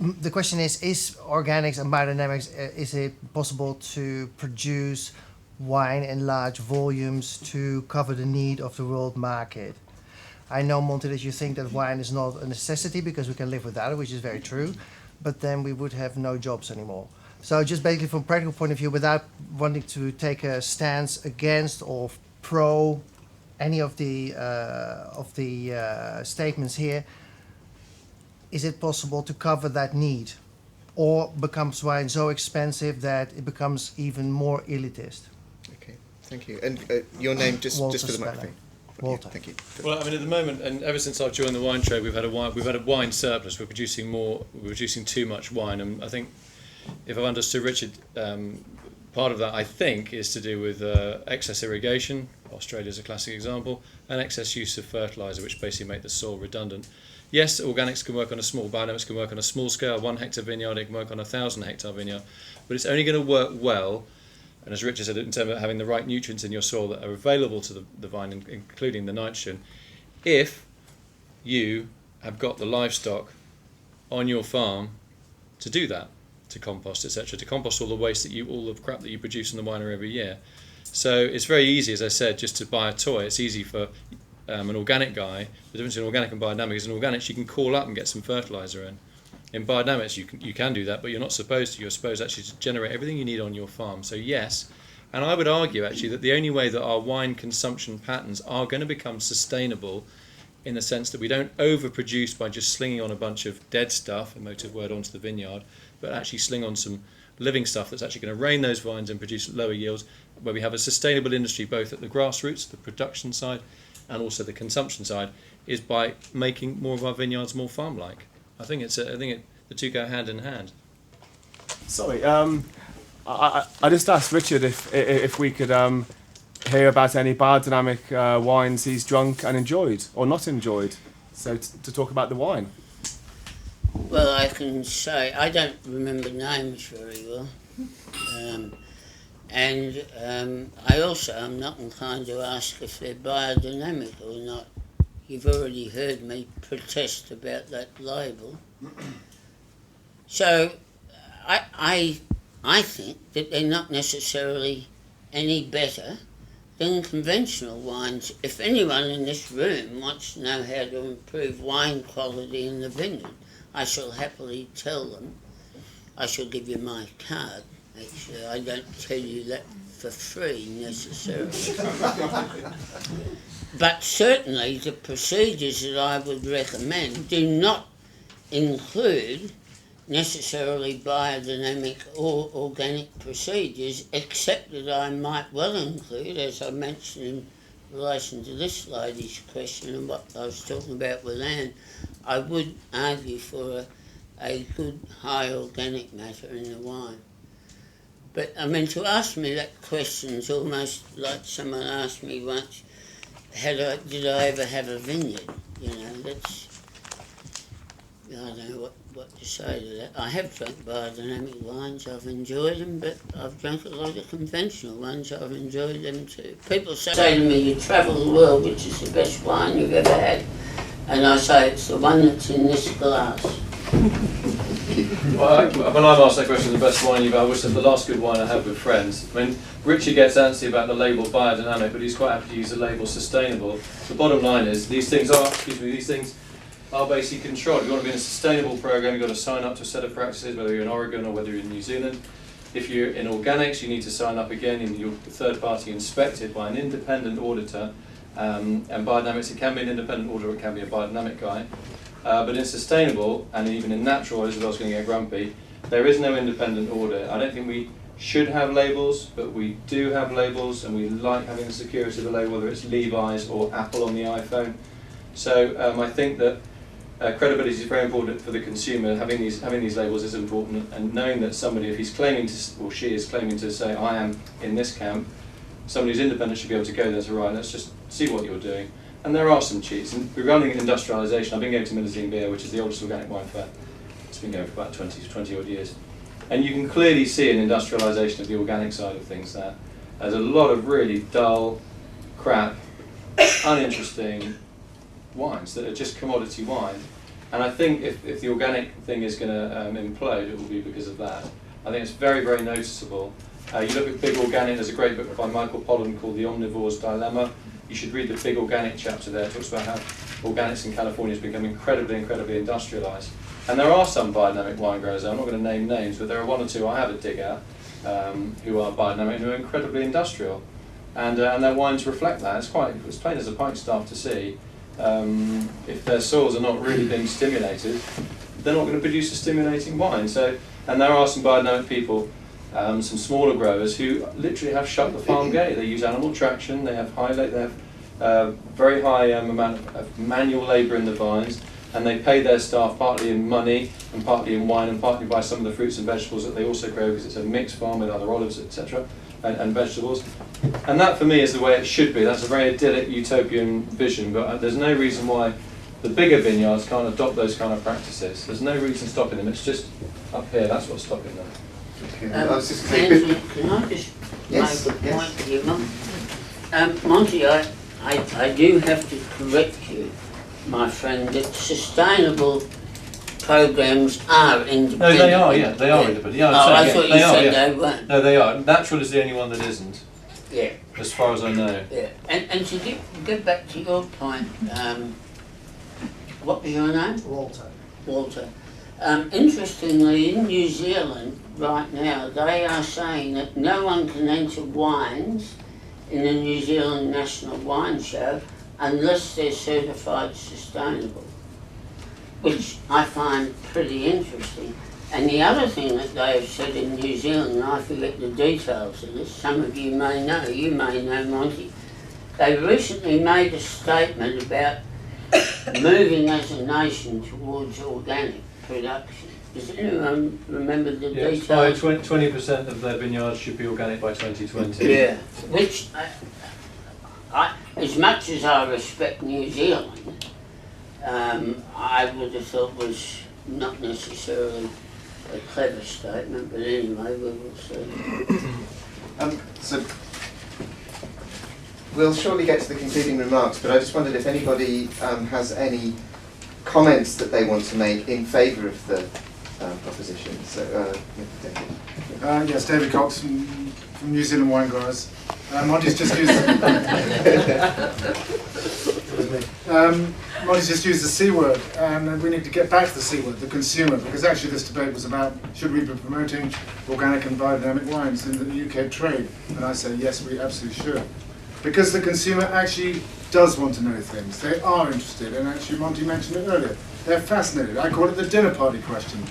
the question is organics and biodynamics, is it possible to produce wine in large volumes to cover the need of the world market? I know, Monty, that you think that wine is not a necessity because we can live without it, which is very true, but then we would have no jobs anymore. So just basically from a practical point of view, without wanting to take a stance against or pro any of the statements here, is it possible to cover that need? Or becomes wine so expensive that it becomes even more elitist? Okay, thank you. And your name, just for the microphone. Walter. Yeah, thank you. Well, I mean, at the moment, and ever since I've joined the wine trade, we've had a wine surplus. We're producing too much wine, and I think, if I've understood Richard, part of that I think is to do with excess irrigation. Australia's a classic example, and excess use of fertiliser, which basically make the soil redundant. Yes, organics can work on a small, biodynamics can work on a small scale, 1 hectare vineyard, it can work on a 1,000 hectare vineyard, but it's only going to work well. And as Richard said, in terms of having the right nutrients in your soil that are available to the vine, including the nitrogen, if you have got the livestock on your farm to do that, to compost, etc., to compost all the waste all the crap that you produce in the winery every year. So it's very easy, as I said, just to buy a toy. It's easy for an organic guy. The difference between organic and biodynamic is in organics you can call up and get some fertiliser in. In biodynamics, you can do that, but you're not supposed to. You're supposed actually to generate everything you need on your farm. So yes, and I would argue actually that the only way that our wine consumption patterns are going to become sustainable, in the sense that we don't overproduce by just slinging on a bunch of dead stuff, emotive word, onto the vineyard, but actually sling on some living stuff that's actually going to rein those vines and produce lower yields, where we have a sustainable industry both at the grassroots, the production side, and also the consumption side, is by making more of our vineyards more farm-like. I think the two go hand in hand. Sorry, I just asked Richard if we could hear about any biodynamic wines he's drunk and enjoyed or not enjoyed. So to talk about the wine. Well, I can say I don't remember names very well, and I also am not inclined to ask if they're biodynamic or not. You've already heard me protest about that label. So I think that they're not necessarily any better than conventional wines. If anyone in this room wants to know how to improve wine quality in the vineyard, I shall happily tell them. I shall give you my card. Actually, I don't tell you that for free necessarily. But certainly the procedures that I would recommend do not include necessarily biodynamic or organic procedures, except that I might well include, as I mentioned in relation to this lady's question and what I was talking about with Anne, I would argue for a good high organic matter in the wine. But I mean, to ask me that question is almost like someone asked me once, did I ever have a vineyard? You know, I don't know what to say to that. I have drunk biodynamic wines, I've enjoyed them, but I've drunk a lot of conventional ones, I've enjoyed them too. People say to me, you travel the world, which is the best wine you've ever had? And I say, it's the one that's in this glass. Well, when I'm asked that question, the best wine you've had, which is the last good wine I had with friends. I mean, Richard gets antsy about the label biodynamic, but he's quite happy to use the label sustainable. The bottom line is, these things are basically controlled. If you want to be in a sustainable program, you've got to sign up to a set of practices, whether you're in Oregon or whether you're in New Zealand. If you're in organics, you need to sign up again, and you're third party inspected by an independent auditor. And biodynamics, it can be an independent auditor, it can be a biodynamic guy. But in sustainable, and even in natural, as I was going to get grumpy, there is no independent audit. I don't think we should have labels, but we do have labels, and we like having the security of the label, whether it's Levi's or Apple on the iPhone. So I think that credibility is very important for the consumer. Having these labels is important, and knowing that somebody, if he's claiming to, or she is claiming to say, I am in this camp, somebody who's independent should be able to go there and say, right, let's just see what you're doing. And there are some cheats. And regarding industrialisation, I've been going to Millesine Beer, which is the oldest organic wine fair. It's been going for about 20 odd years. And you can clearly see an industrialisation of the organic side of things there. There's a lot of really dull, crap, uninteresting wines that are just commodity wine. And I think if the organic thing is going to implode, it will be because of that. I think it's very, very noticeable. You look at Big Organic, there's a great book by Michael Pollan called The Omnivore's Dilemma. You should read the Big Organic chapter there. It talks about how organics in California has become incredibly, incredibly industrialised. And there are some biodynamic wine growers there. I'm not going to name names, but there are one or two I have a dig at who are biodynamic and who are incredibly industrial. And their wines reflect that. It's plain as a pikestaff to see. If their soils are not really being stimulated, they're not going to produce a stimulating wine. So, and there are some biodynamic people, some smaller growers who literally have shut the farm gate. They use animal traction. They have very high amount of manual labour in the vines, and they pay their staff partly in money and partly in wine and partly by some of the fruits and vegetables that they also grow, because it's a mixed farm with other olives, etc. and vegetables. And that for me is the way it should be. That's a very idyllic utopian vision, but there's no reason why the bigger vineyards can't adopt those kind of practices. There's no reason stopping them. It's just up here, that's what's stopping them. Andrew, can I just Yes, make a yes. point here, Monty? Monty, I do have to correct you, my friend, that sustainable programs are independent. No, they are, yeah, they are independent. Yeah, Oh, I thought you they are, said yeah. they weren't. No, they are. Natural is the only one that isn't, Yeah, as far as I know. yeah. And to get back to your point, what was your name? Walter. Walter. Interestingly, in New Zealand right now, they are saying that no one can enter wines in the New Zealand National Wine Show unless they're certified sustainable, which I find pretty interesting. And the other thing that they have said in New Zealand, and I forget the details of this, some of you may know, Monty, they recently made a statement about moving as a nation towards organic production. Does anyone remember the Yes, by details? 20% of their vineyards should be organic by 2020. Yeah, which, as much as I respect New Zealand, I would have thought was not necessarily a clever statement, but anyway, we will see. So we'll surely get to the concluding remarks, but I just wondered if anybody has any comments that they want to make in favour of the proposition. So, David. Yes, David Cox from New Zealand Wine Growers. Monty's just used Monty's just used the C word, and we need to get back to the C word, the consumer, because actually this debate was about should we be promoting organic and biodynamic wines in the UK trade, and I say yes, we absolutely should. Because the consumer actually does want to know things. They are interested, and actually Monty mentioned it earlier. They're fascinated. I call it the dinner party question.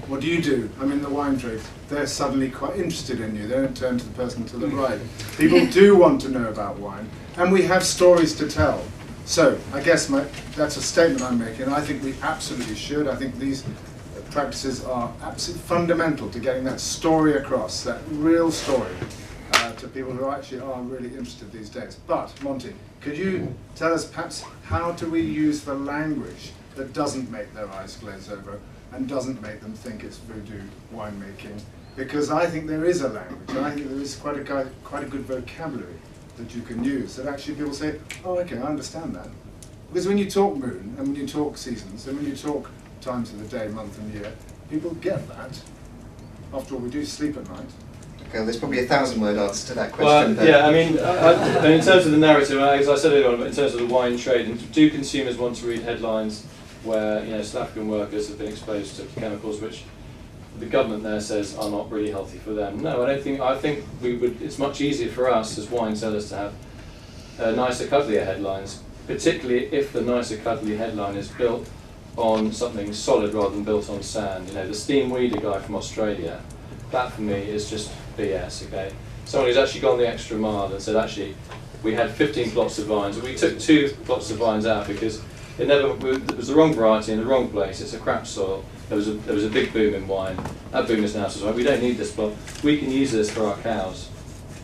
What do you do? I'm in the wine trade. They're suddenly quite interested in you. They don't turn to the person to the right. People do want to know about wine, and we have stories to tell. So I guess that's a statement I'm making. I think we absolutely should. I think these practices are absolutely fundamental to getting that story across, that real story, to people who actually are really interested these days. But, Monty, could you tell us perhaps how do we use the language that doesn't make their eyes glaze over and doesn't make them think it's voodoo winemaking? Because I think there is a language, and I think there is quite a good vocabulary that you can use, that actually people say, oh, okay, I understand that. Because when you talk moon, and when you talk seasons, and when you talk times of the day, month and year, people get that. After all, we do sleep at night. Okay, well, there's probably a 1,000-word answer to that question. Well, yeah, I mean, and in terms of the narrative, as I said earlier on, in terms of the wine trade, and do consumers want to read headlines where South African workers have been exposed to chemicals which the government there says are not really healthy for them? No, I don't think. I think we would. It's much easier for us as wine sellers to have nicer, cuddlier headlines, particularly if the nicer, cuddly headline is built on something solid rather than built on sand. The steam weeder guy from Australia, that for me is just BS. Okay, someone who's actually gone the extra mile and said, actually, we had 15 plots of vines, and we took 2 plots of vines out because it was the wrong variety in the wrong place. It's a crap soil. There was a big boom in wine. That boom is now so we don't need this plot. We can use this for our cows,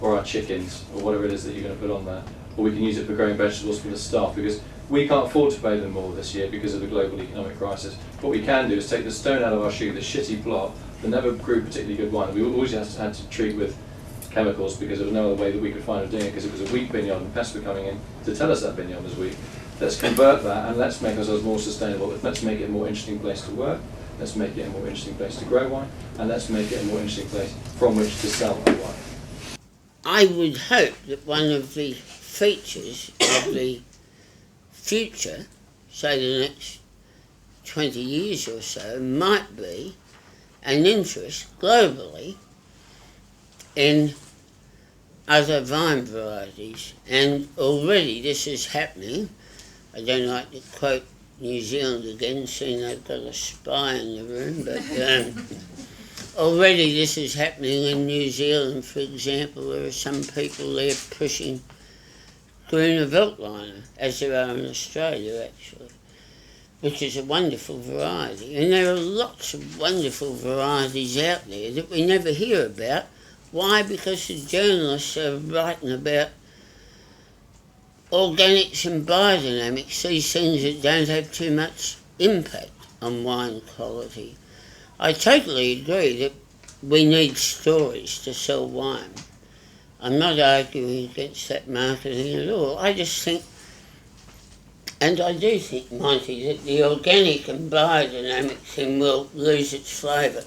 or our chickens, or whatever it is that you're going to put on there. Or we can use it for growing vegetables for the staff, because we can't afford to pay them more this year because of the global economic crisis. What we can do is take the stone out of our shoe, the shitty plot that never grew particularly good wine. We always had to treat with chemicals because there was no other way that we could find of doing it, because it was a weak vineyard and pests were coming in to tell us that vineyard was weak. let's convert that and let's make ourselves more sustainable. Let's make it a more interesting place to work. Let's make it a more interesting place to grow wine, and let's make it a more interesting place from which to sell that wine. I would hope that one of the features of the future, say the next 20 years or so, might be an interest globally in other vine varieties. And already this is happening. I don't like to quote New Zealand again, seeing they've got a spy in the room, but already this is happening in New Zealand, for example. There are some people there pushing Grüner Veltliner, as there are in Australia actually, which is a wonderful variety. And there are lots of wonderful varieties out there that we never hear about. Why? Because the journalists are writing about organics and biodynamics, these things that don't have too much impact on wine quality. I totally agree that we need stories to sell wine. I'm not arguing against that marketing at all. I just think, and I do think, Monty, that the organic and biodynamic thing will lose its flavour.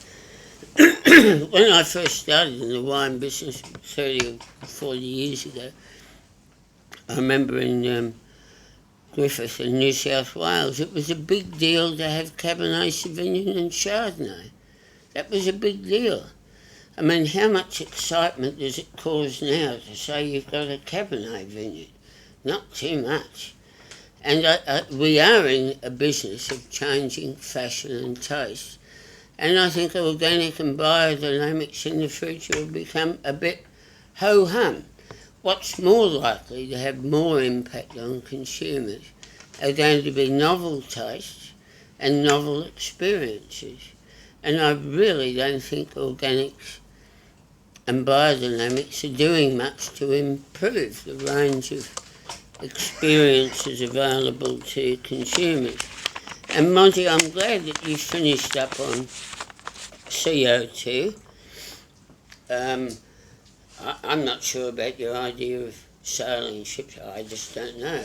When I first started in the wine business 30 or 40 years ago, I remember in Griffith in New South Wales, it was a big deal to have Cabernet Sauvignon and Chardonnay. That was a big deal. I mean, how much excitement does it cause now to say you've got a Cabernet vineyard? Not too much. And we are in a business of changing fashion and taste. And I think organic and biodynamics in the future will become a bit ho-hum. What's more likely to have more impact on consumers are going to be novel tastes and novel experiences. And I really don't think organics and biodynamics are doing much to improve the range of experiences available to consumers. And Monty, I'm glad that you finished up on CO2. I'm not sure about your idea of sailing ships, I just don't know.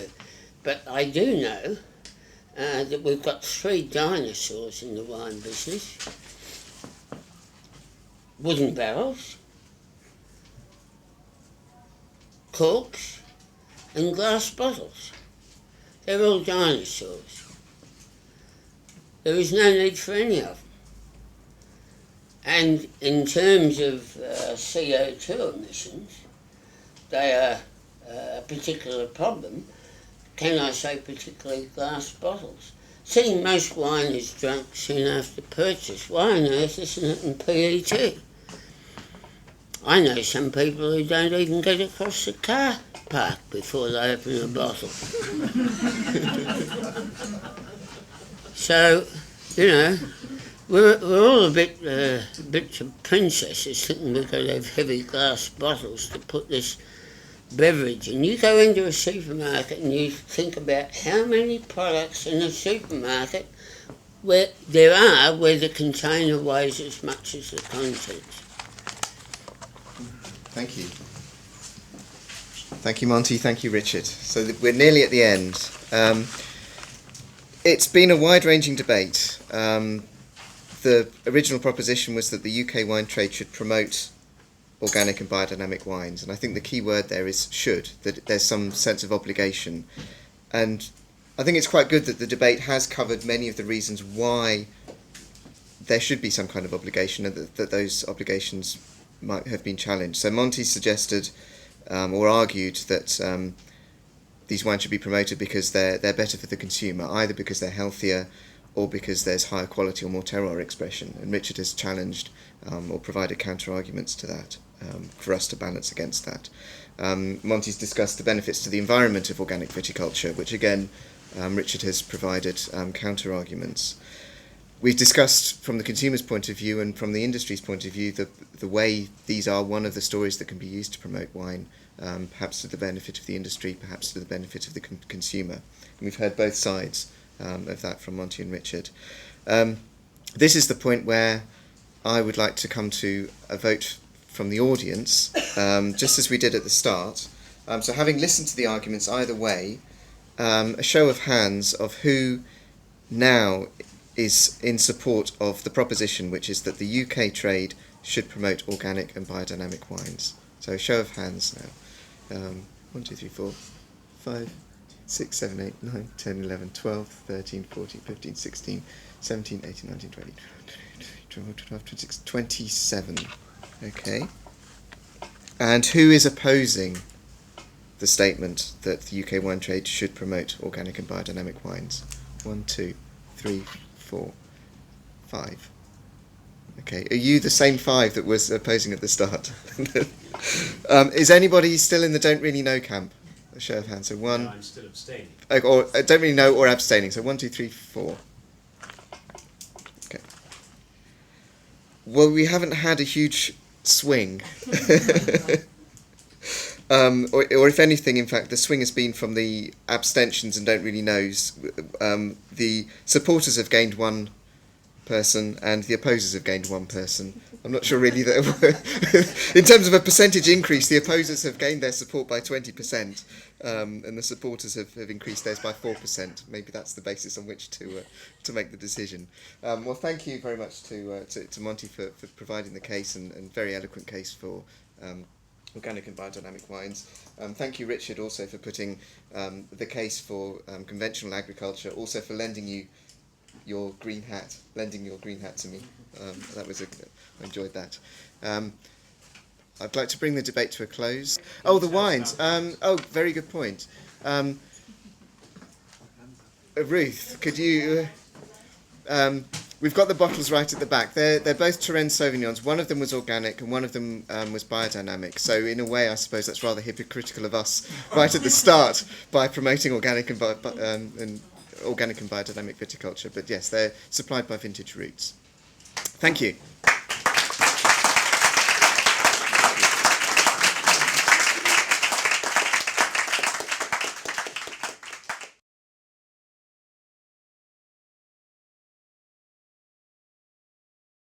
But I do know that we've got 3 dinosaurs in the wine business. Wooden barrels, corks, and glass bottles. They're all dinosaurs. There is no need for any of them. And in terms of CO2 emissions, they are a particular problem. Can I say particularly glass bottles? Seeing most wine is drunk soon after purchase, why on earth isn't it in PET? I know some people who don't even get across the car park before they open a bottle. So, you know, we're all a bit of princesses thinking we've got to have heavy glass bottles to put this beverage in. You go into a supermarket and you think about how many products in a supermarket where the container weighs as much as the contents. Thank you. Thank you, Monty. Thank you, Richard. So we're nearly at the end. It's been a wide-ranging debate. The original proposition was that the UK wine trade should promote organic and biodynamic wines, and I think the key word there is should, that there's some sense of obligation. And I think it's quite good that the debate has covered many of the reasons why there should be some kind of obligation, and that those obligations might have been challenged. So Monty suggested or argued that these wines should be promoted because they're better for the consumer, either because they're healthier or because there's higher quality or more terroir expression. And Richard has challenged or provided counter-arguments to that for us to balance against that. Monty's discussed the benefits to the environment of organic viticulture, which again, Richard has provided counter-arguments. We've discussed from the consumer's point of view and from the industry's point of view the way these are one of the stories that can be used to promote wine, perhaps to the benefit of the industry, perhaps to the benefit of the consumer. And we've heard both sides of that from Monty and Richard. This is the point where I would like to come to a vote from the audience, just as we did at the start. So having listened to the arguments either way, a show of hands of who now is in support of the proposition, which is that the UK trade should promote organic and biodynamic wines. So a show of hands now. 1, 2, 3, 4, 5, 6, 7, 8, 9, 10, 11, 12, 13, 14, 15, 16, 17, 18, 19, 20, 21, 22, 23, 26, 27. Okay. And who is opposing the statement that the UK wine trade should promote organic and biodynamic wines? 1, 2, 3, 4, 5. Okay, are you the same 5 that was opposing at the start? Is anybody still in the don't really know camp? A show of hands. So 1. No, I'm still abstaining. Or don't really know or abstaining. So 1, 2, 3, 4. Okay. Well, we haven't had a huge swing. Or if anything, in fact, the swing has been from the abstentions and don't really knows. The supporters have gained 1 person and the opposers have gained 1 person. I'm not sure really that in terms of a percentage increase, the opposers have gained their support by 20%, and the supporters have increased theirs by 4%. Maybe that's the basis on which to make the decision. Well, thank you very much to Monty for providing the case and very eloquent case for organic and biodynamic wines. Thank you, Richard, also for putting the case for conventional agriculture, also for lending your green hat to me. That was I enjoyed that. I'd like to bring the debate to a close. Oh, the wines. Very good point. Ruth, could you? We've got the bottles right at the back. They're both Touraine Sauvignons. One of them was organic and one of them was biodynamic. So in a way, I suppose that's rather hypocritical of us right at the start by promoting organic and biodynamic viticulture. But yes, they're supplied by Vintage Roots. Thank you.